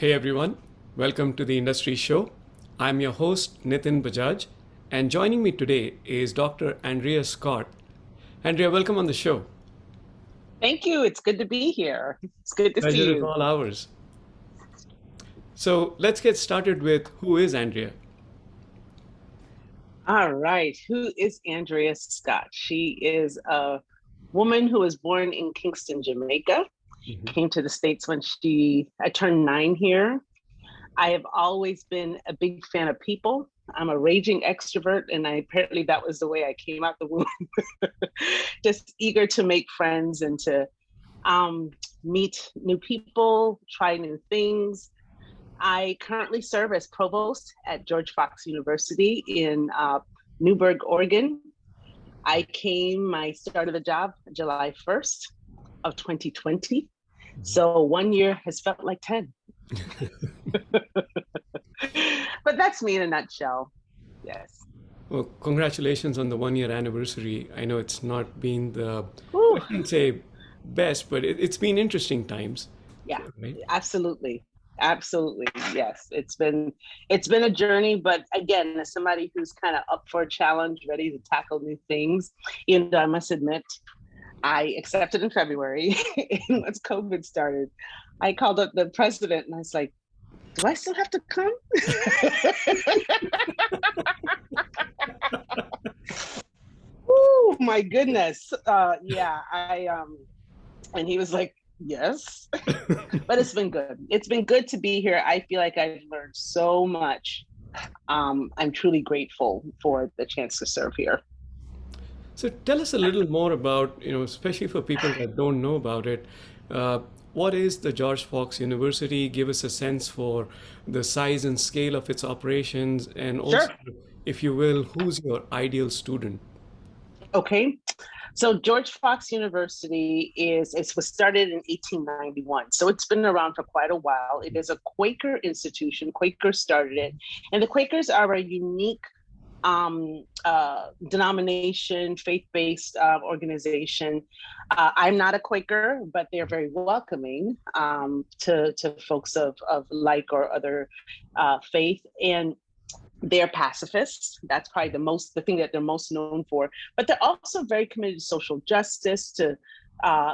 Hey everyone, welcome to the Industry Show. I'm your host Nitin Bajaj, and joining me today is Dr. Andrea Scott. Andrea, welcome on the show. Thank you. It's good to be here. It's good to see Pleasure is you. all ours. So let's get started with who is Andrea? All right. Who is Andrea Scott? She is a woman who was born in Kingston, Jamaica. Mhm. Came to the States when I turned 9 here. I have always been a big fan of people. I'm a raging extrovert, and apparently that was the way I came out the womb. Just eager to make friends and to meet new people, try new things. I currently serve as provost at George Fox University in Newberg, Oregon. I started the job July 1st of 2020. So 1 year has felt like 10. But that's me in a nutshell. Yes. Well, congratulations on the 1 year anniversary. I know it's not been Whew. I shouldn't say best, but it's been interesting times, Yeah, right? absolutely. Absolutely. Yes. It's been a journey, but again, as somebody who's kind of up for a challenge, ready to tackle new things, even though I must admit, I accepted in February and once COVID started, I called up the president and I was like, do I still have to come? Oh my goodness. Yeah, and he was like, yes. But it's been good. It's been good to be here. I feel like I've learned so much. I'm truly grateful for the chance to serve here. So tell us a little more about, especially for people that don't know about it, uh, what is the George Fox University? Give us a sense for the size and scale of its operations, and also, Sure. if you will, who's your ideal student? Okay. So George Fox University was started in 1891. So it's been around for quite a while. It is a Quaker institution. Quakers started it. And the Quakers are a unique denomination, faith-based organization. I'm not a Quaker, but they're very welcoming to folks of like or other faith. And they're pacifists. That's probably the thing that they're most known for. But they're also very committed to social justice, to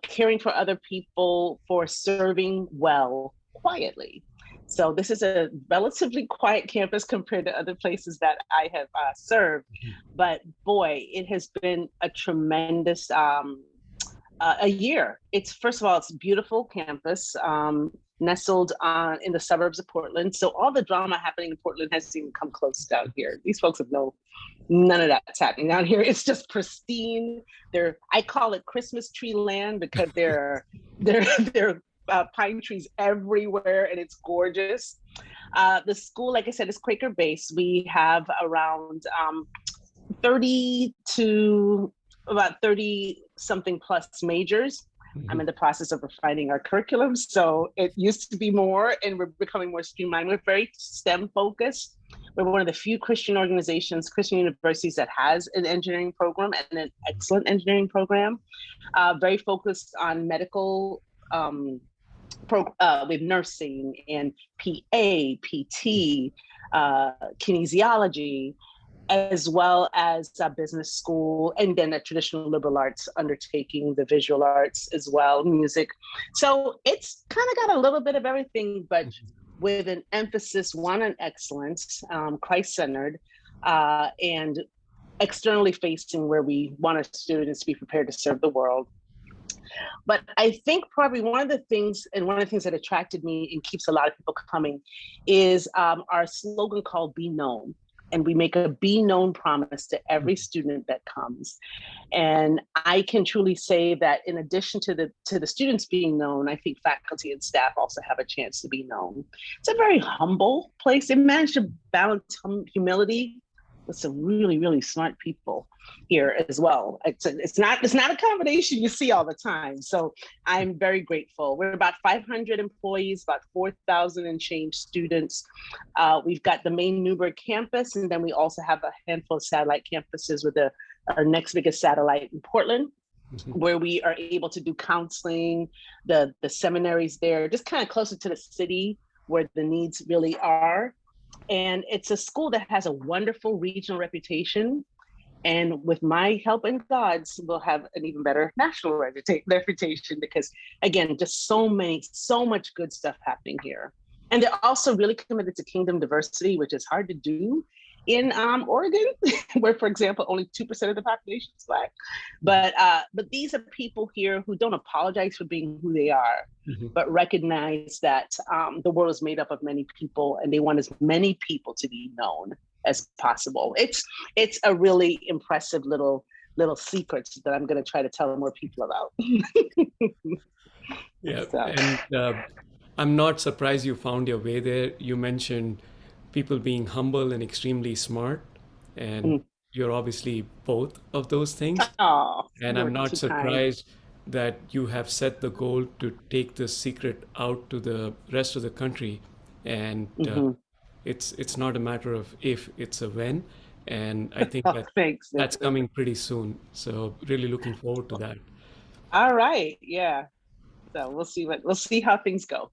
caring for other people, for serving well quietly. So this is a relatively quiet campus compared to other places that I have served. But boy, it has been a tremendous a year. It's First of all, it's a beautiful campus, nestled in the suburbs of Portland. So all the drama happening in Portland hasn't even come close down here. These folks have none of that's happening down here. It's just pristine. I call it Christmas tree land because there are pine trees everywhere, and it's gorgeous. The school, like I said, is Quaker based. We have around 30 to about 30 something plus majors. I'm in the process of refining our curriculum. So it used to be more, and we're becoming more streamlined. We're very STEM focused. We're one of the few Christian universities that has an engineering program, and an excellent engineering program. Very focused on medical, with nursing and PA, PT, kinesiology, as well as a business school, and then a traditional liberal arts undertaking, the visual arts as well, music. So it's kind of got a little bit of everything, but with an emphasis, one, on excellence, Christ-centered, and externally facing, where we want our students to be prepared to serve the world. But I think probably one of the things that attracted me and keeps a lot of people coming is our slogan called "Be Known." And we make a be known promise to every student that comes. And I can truly say that in addition to the students being known, I think faculty and staff also have a chance to be known. It's a very humble place. They managed to balance humility with some really, really smart people here as well. It's not a combination you see all the time. So I'm very grateful. We're about 500 employees, about 4,000 and change students. We've got the main Newberg campus, and then we also have a handful of satellite campuses, with our next biggest satellite in Portland, where we are able to do counseling, the seminaries there, just kind of closer to the city, where the needs really are. And it's a school that has a wonderful regional reputation. And with my help and God's, we'll have an even better national reputation because, again, just so much good stuff happening here. And they're also really committed to kingdom diversity, which is hard to do in Oregon, where, for example, only 2% of the population is Black. But these are people here who don't apologize for being who they are, but recognize that the world is made up of many people, and they want as many people to be known as possible. It's a really impressive little secret that I'm going to try to tell more people about. Yeah, So. and I'm not surprised you found your way there. You mentioned people being humble and extremely smart, and you're obviously both of those things. Oh, And you're I'm not too kind. surprised that you have set the goal to take this secret out to the rest of the country. And it's not a matter of if, it's a when. And I think Oh, that thanks. that's coming pretty soon. So really looking forward to that. All right. Yeah. So we'll see how things go.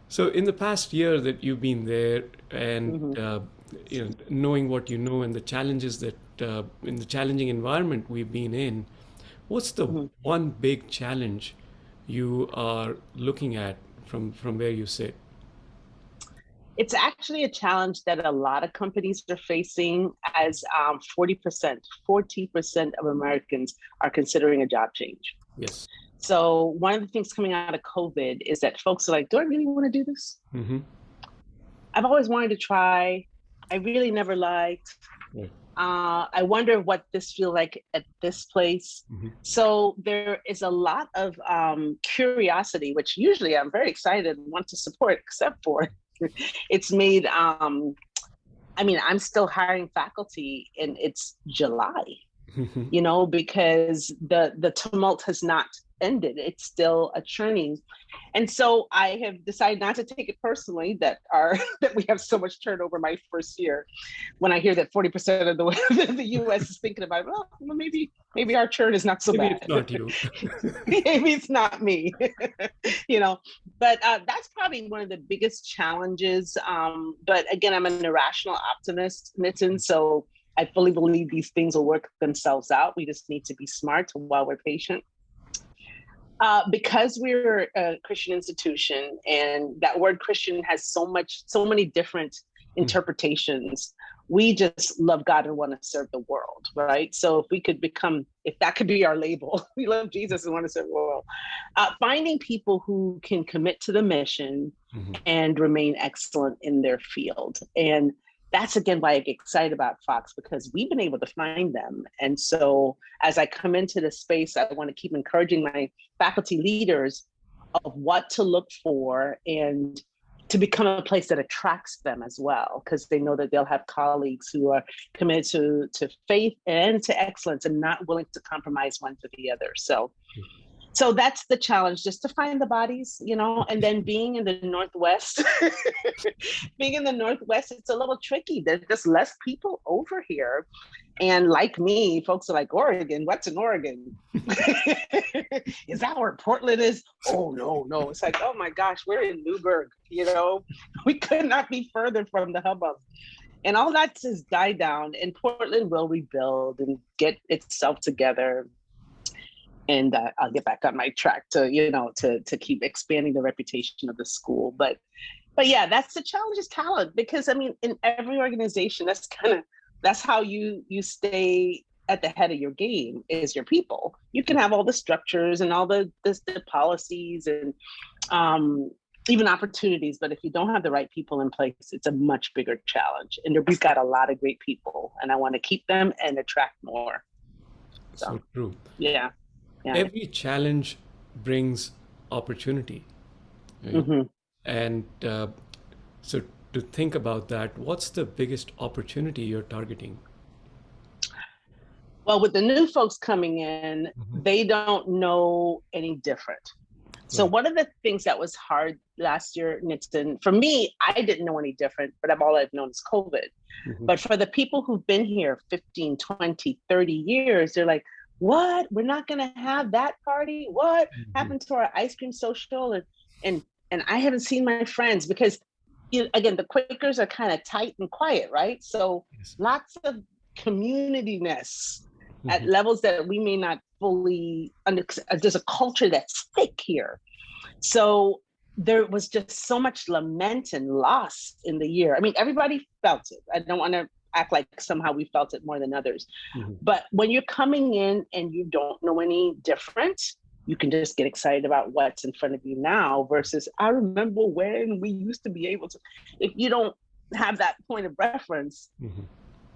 So in the past year that you've been there, and knowing what you know and the challenges that in the challenging environment we've been in, what's the one big challenge you are looking at from where you sit? It's actually a challenge that a lot of companies are facing, as 40% of Americans are considering a job change. Yes. So one of the things coming out of COVID is that folks are like, do I really want to do this? I've always wanted to try. I really never liked. Yeah. I wonder what this feels like at this place. So there is a lot of curiosity, which usually I'm very excited and want to support, except for it's made, I'm still hiring faculty and it's July, because the tumult has not ended. It's still a churning. And so I have decided not to take it personally that we have so much turnover my first year, when I hear that 40% of the US is thinking about, well, maybe our churn is not so Maybe bad. it's not you. Maybe it's not me. But that's probably one of the biggest challenges. But again, I'm an irrational optimist, Nitin. So I fully believe these things will work themselves out. We just need to be smart while we're patient. Because we're a Christian institution, and that word Christian has so many different interpretations, we just love God and want to serve the world, right? So if that could be our label, we love Jesus and want to serve the world. Finding people who can commit to the mission and remain excellent in their field. And that's, again, why I get excited about Fox, because we've been able to find them. And so as I come into the space, I want to keep encouraging my faculty leaders of what to look for and to become a place that attracts them as well, because they know that they'll have colleagues who are committed to faith and to excellence and not willing to compromise one for the other. So that's the challenge, just to find the bodies, and then being in the Northwest, it's a little tricky. There's just less people over here. And like me, folks are like, Oregon, what's in Oregon? Is that where Portland is? Oh, no. It's like, oh my gosh, we're in Newburgh, we could not be further from the hubbub. And all that has died down, and Portland will rebuild and get itself together. And I'll get back on my track to keep expanding the reputation of the school. But yeah, that's the challenge, is talent. Because in every organization, that's how you stay at the head of your game, is your people. You can have all the structures and all the policies and even opportunities, but if you don't have the right people in place, it's a much bigger challenge. And we've got a lot of great people, and I want to keep them and attract more. So true. Yeah. Every challenge brings opportunity. Right? And so to think about that, what's the biggest opportunity you're targeting? Well, with the new folks coming in, they don't know any different. So one of the things that was hard last year, Nitin, for me, I didn't know any different, but all I've known is COVID. But for the people who've been here 15, 20, 30 years, they're like, what? We're not going to have that party? What happened to our ice cream social? And and I haven't seen my friends because, again, the Quakers are kind of tight and quiet, right? So Yes. lots of community-ness at Mhm. levels that we may not fully understand. There's a culture that's thick here. So there was just so much lament and loss in the year. I mean, everybody felt it. I don't want to act like somehow we felt it more than others. Mhm. But when you're coming in and you don't know any different, you can just get excited about what's in front of you now versus I remember when we used to be able to. If you don't have that point of reference, Mhm.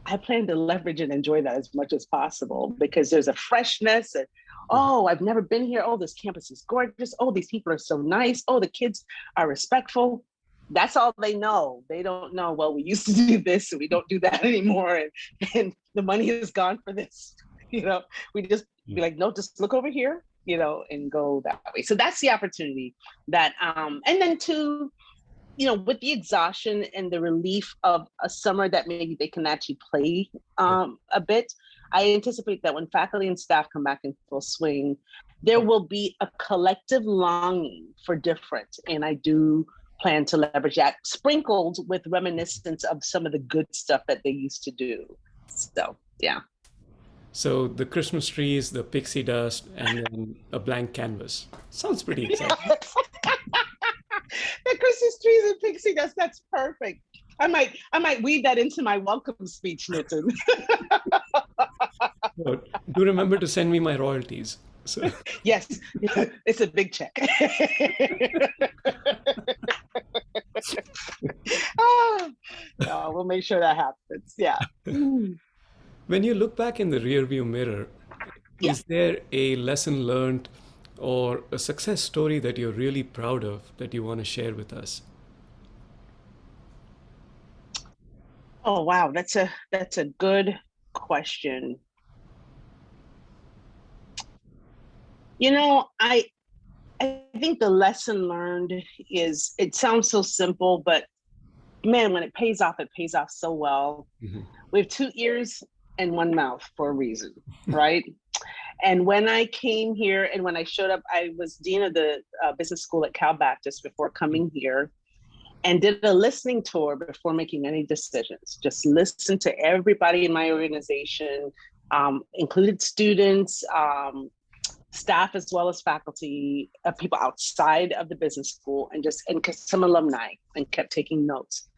I plan to leverage and enjoy that as much as possible because there's a freshness and, Mhm. oh, I've never been here. Oh, this campus is gorgeous. Oh, these people are so nice. Oh, the kids are respectful. That's all they know. They don't know, well, we used to do this and we don't do that anymore. And the money is gone for this. We just be like, no, just look over here, and go that way. So that's the opportunity that, and then to, with the exhaustion and the relief of a summer that maybe they can actually play Yeah. a bit, I anticipate that when faculty and staff come back in full swing, there will be a collective longing for different. And I do plan to leverage that, sprinkled with reminiscence of some of the good stuff that they used to do. So, yeah. So the Christmas trees, the pixie dust, and then a blank canvas. Sounds pretty exciting. Yes. The Christmas trees and pixie dust, that's perfect. I might weave that into my welcome speech, Nitin. So do remember to send me my royalties. So Yes, it's a big check. Oh, no, we'll make sure that happens. Yeah. when you look back in the rearview mirror, Yeah. is there a lesson learned or a success story that you're really proud of that you want to share with us? Oh, wow. That's a good question. I think the lesson learned is, it sounds so simple, but man, when it pays off so well. Mhm. We have two ears and one mouth for a reason, right? And when I came here and when I showed up, I was dean of the business school at Cal Baptist before coming here and did a listening tour before making any decisions. Just listen to everybody in my organization, included students, staff, as well as faculty, people outside of the business school, and some alumni, and kept taking notes.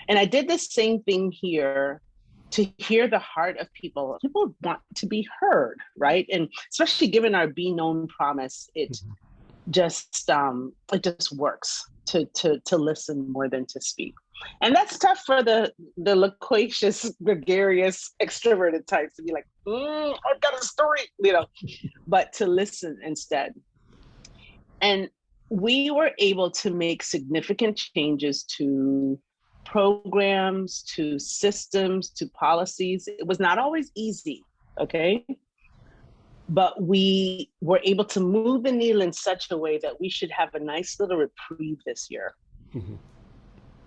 And I did the same thing here to hear the heart of people. People want to be heard, right? And especially given our be known promise, it just works to listen more than to speak. And that's tough for the loquacious, gregarious, extroverted types to be like, I've got a story, but to listen instead. And we were able to make significant changes to programs, to systems, to policies. It was not always easy, okay? But we were able to move the needle in such a way that we should have a nice little reprieve this year. Mhm.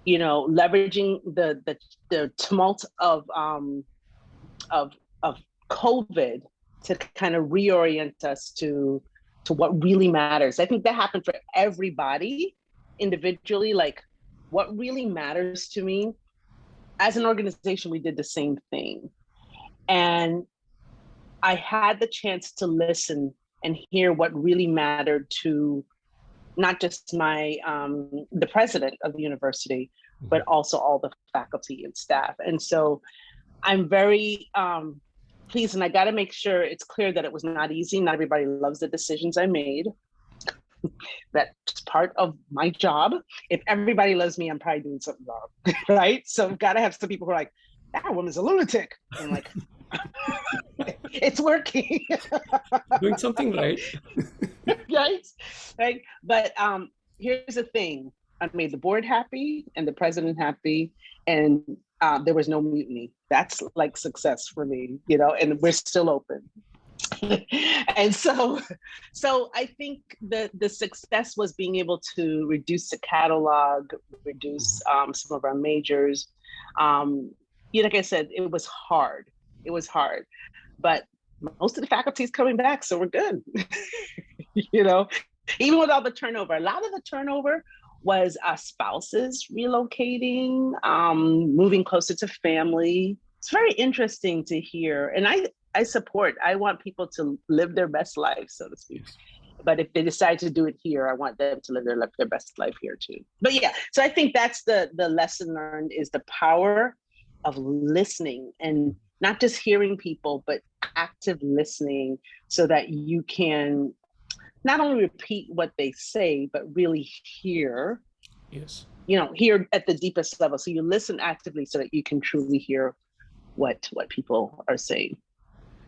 Leveraging the tumult of COVID to kind of reorient us to what really matters. I think that happened for everybody individually. Like, what really matters to me, as an organization, we did the same thing. And I had the chance to listen and hear what really mattered to not just the president of the university, but also all the faculty and staff. And so I'm very pleased, and I got to make sure it's clear that it was not easy. Not everybody loves the decisions I made. That's part of my job. If everybody loves me, I'm probably doing something wrong, right? So I've got to have some people who are like, that woman's a lunatic. And like, it's working. Doing something right. Right? Right. But here's the thing. I made the board happy and the president happy, and there was no mutiny. That's like success for me, and we're still open. And so I think the success was being able to reduce the catalog, reduce some of our majors. Like I said, it was hard. It was hard, but most of the faculty is coming back, so we're good. Even with all the turnover, a lot of the turnover was spouses relocating, moving closer to family. It's very interesting to hear. And I support, I want people to live their best life, so to speak. Yes. But if they decide to do it here, I want them to live their best life here too. But yeah, so I think that's the lesson learned, is the power of listening, and not just hearing people, but active listening, so that you can not only repeat what they say, but really hear, Yes. hear at the deepest level. So you listen actively so that you can truly hear what people are saying.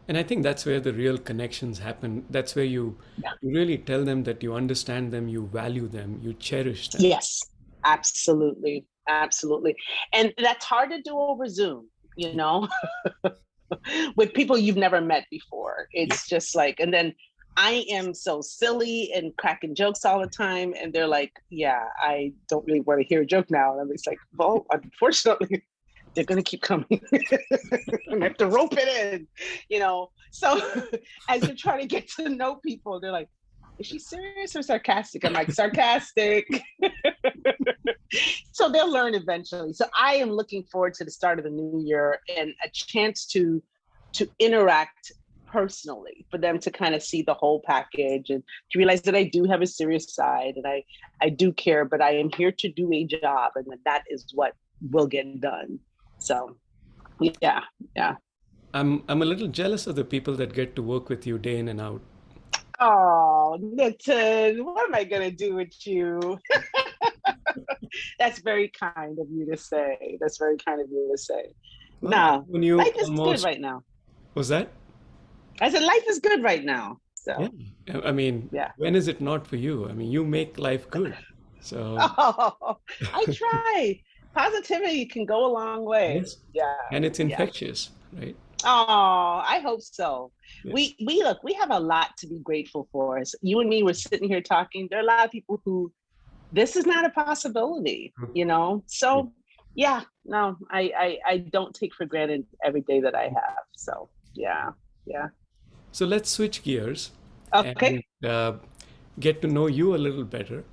And I think that's where the real connections happen. That's where Yeah. you really tell them that you understand them, you value them, you cherish them. Yes, absolutely. Absolutely. And that's hard to do over Zoom, with people you've never met before. Yeah. It's just like, and then I am so silly and cracking jokes all the time. And they're like, yeah, I don't really want to hear a joke now. And I'm just like, well, unfortunately, they're going to keep coming. I have to rope it in. So as you're trying to get to know people, they're like, is she serious or sarcastic? I'm like, sarcastic. So they'll learn eventually. So I am looking forward to the start of the new year and a chance to interact personally, for them to kind of see the whole package and to realize that I do have a serious side, and I do care, but I am here to do a job, and that is what will get done. So yeah. I'm a little jealous of the people that get to work with you day in and out. Oh, Nitin, what am I gonna do with you? That's very kind of you to say. That's very kind of you to say. Well, I've No, known you life is good almost. right now. Was that? I said life is good right now. Yeah. So I mean, yeah. when is it not for you? I mean, you make life good. So, Oh, I try. Positivity can go a long way. yes. Yeah, And it's yeah. infectious, right? Oh, I hope so. Yes. We look, we have a lot to be grateful for. As you and me were sitting here talking, there are a lot of people who this is not a possibility. Yeah. So yeah, no, I don't take for granted every day that I have. So yeah, yeah. So let's switch gears and Okay, get to know you a little better.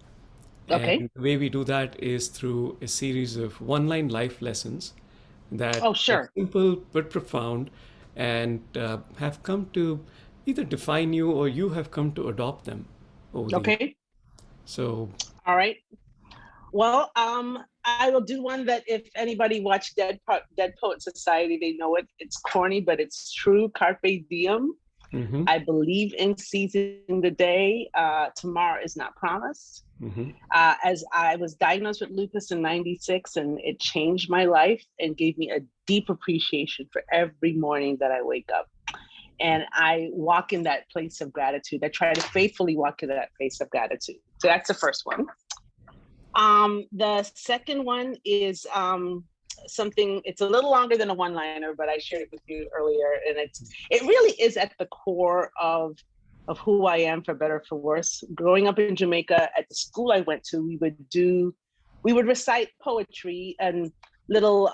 okay. And the way we do that is through a series of one-line life lessons that Oh, are sure. simple but profound, and have come to either define you or you have come to adopt them over the years. Okay. So, All right. Well, I will do one that if anybody watched Dead Poet Society, they know it. It's corny, but it's true. Carpe diem. hmm I believe in seizing the day. Tomorrow is not promised. hmm As I was diagnosed with lupus in '96, and it changed my life and gave me a deep appreciation for every morning that I wake up. And I walk in that place of gratitude. I try to faithfully walk in that place of gratitude. So that's the first one. The second one is something, it's a little longer than a one-liner, but I shared it with you earlier. And it really is at the core of who I am, for better or for worse. Growing up in Jamaica, at the school I went to, we would recite poetry and little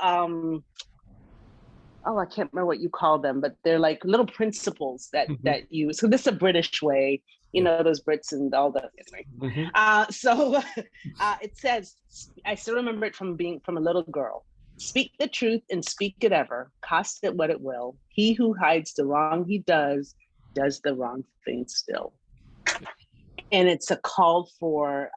oh, I can't remember what you call them, but they're like little principles that hmm that you. So this is a British way, Yeah. those Brits and all the anyway. hmm So it says, I still remember it from being from a little girl. Speak the truth and speak it ever, cost it what it will. He who hides the wrong he does the wrong thing still. And it's a call for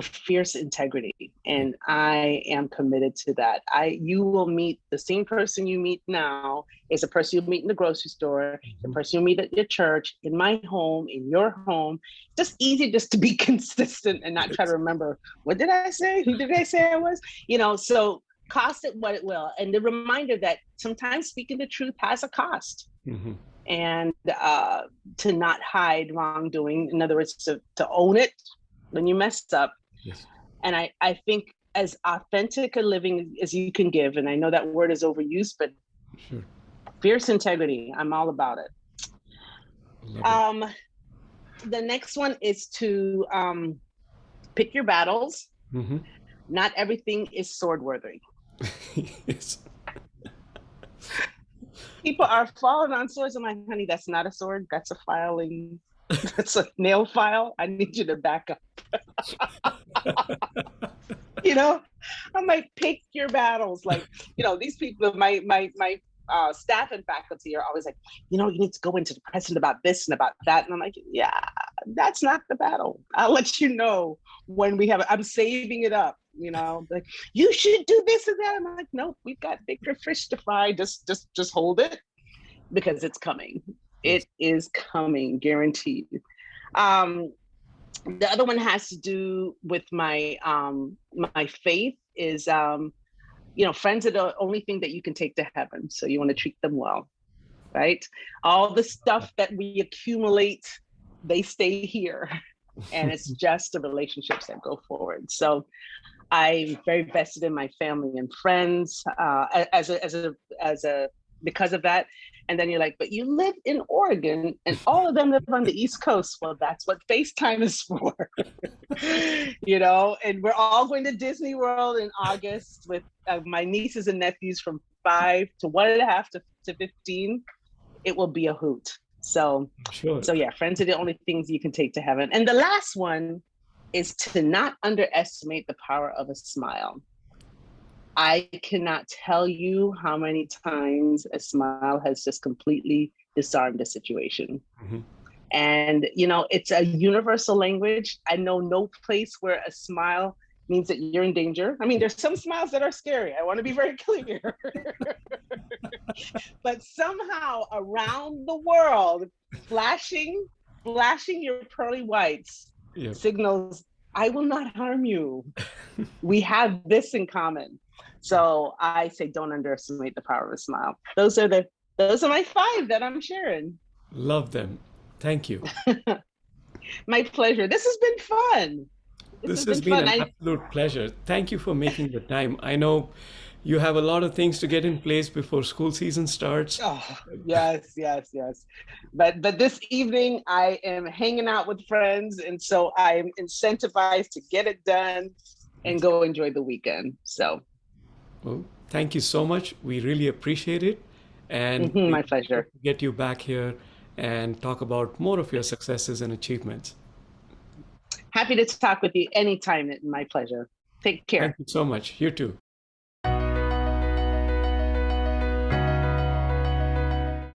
fierce integrity, Yeah. and I am committed to that. You will meet the same person you meet now is the person you meet in the grocery store, the hmm person you meet at your church, in my home, in your home. Just easy just to be consistent and not try to Yes. remember, what did I say, who did I say I was, so cost it what it will. And the reminder that sometimes speaking the truth has a cost, hmm and to not hide wrongdoing. In other words, to own it when you mess up. Yes. And I think as authentic a living as you can give, and I know that word is overused, but Sure. fierce integrity, I'm all about it. Love it. Um, the next one is to pick your battles. hmm Not everything is sword worthy. Yes. People are falling on swords. I'm like, honey, that's not a sword. That's a filing. That's a nail file. I need you to back up. You know, I'm like, pick your battles. Like, these people, my staff and faculty are always like, you need to go into the president about this and about that. And I'm like, yeah, that's not the battle. I'll let you know when we have it. I'm saving it up. Like, you should do this and that. I'm like, nope, we've got bigger fish to fry. Just hold it, because it's coming. Yes. It is coming, guaranteed. Um, the other one has to do with my faith. Is friends are the only thing that you can take to heaven, so you want to treat them well, right? All the stuff that we accumulate, they stay here, and it's just the relationships that go forward. So I'm very vested in my family and friends, as a because of that. And then you're like, but you live in Oregon and all of them live on the East Coast. Well, that's what FaceTime is for. And we're all going to Disney World in August with my nieces and nephews from 5 to 1.5 to 15. It will be a hoot. So Sure. yeah, friends are the only things you can take to heaven. And the last one is to not underestimate the power of a smile. I cannot tell you how many times a smile has just completely disarmed a situation. Mm-hmm. And, it's a universal language. I know no place where a smile means that you're in danger. I mean, there's some smiles that are scary. I want to be very clear. But somehow around the world, flashing your pearly whites signals, I will not harm you. We have this in common. So I say, don't underestimate the power of a smile. Those are my 5 that I'm sharing. Love them. Thank you. My pleasure. This has been fun. This has been an absolute pleasure. Thank you for making the time. I know you have a lot of things to get in place before school season starts. Oh, yes. But this evening I am hanging out with friends, and so I'm incentivized to get it done and go enjoy the weekend. So, well, thank you so much. We really appreciate it. And my pleasure. Get you back here and talk about more of your successes and achievements. Happy to talk with you anytime. My pleasure. Take care. Thank you so much. You too.